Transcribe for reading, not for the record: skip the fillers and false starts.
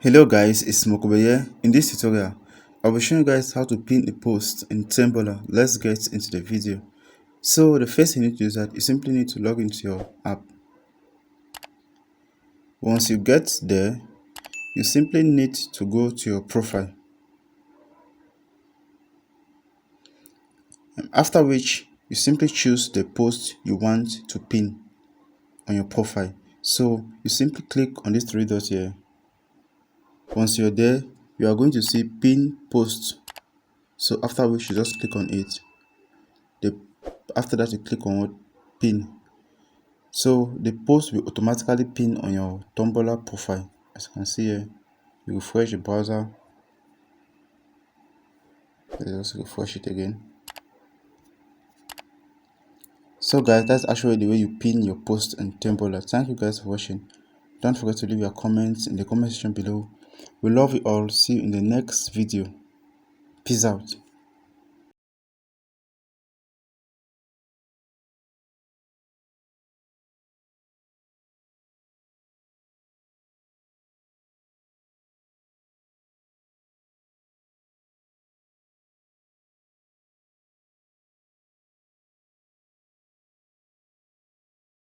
Hello guys, it's Mokobe here. In this tutorial, I'll be showing you guys how to pin a post in Tumblr. Let's get into the video. So the first thing you need to do is that you simply need to log into your app. Once you get there, you simply need to go to your profile. After which, you simply choose the post you want to pin on your profile. So you simply click on these three dots here. Once you're there, you are going to see pin post. So after which you just click on it. After that, you click on what pin. So the post will automatically pin on your Tumblr profile. As you can see here, you refresh the browser. Let's just refresh it again. So guys, that's actually the way you pin your post in Tumblr. Thank you guys for watching. Don't forget to leave your comments in the comment section below. We love you all. See you in the next video. Peace out.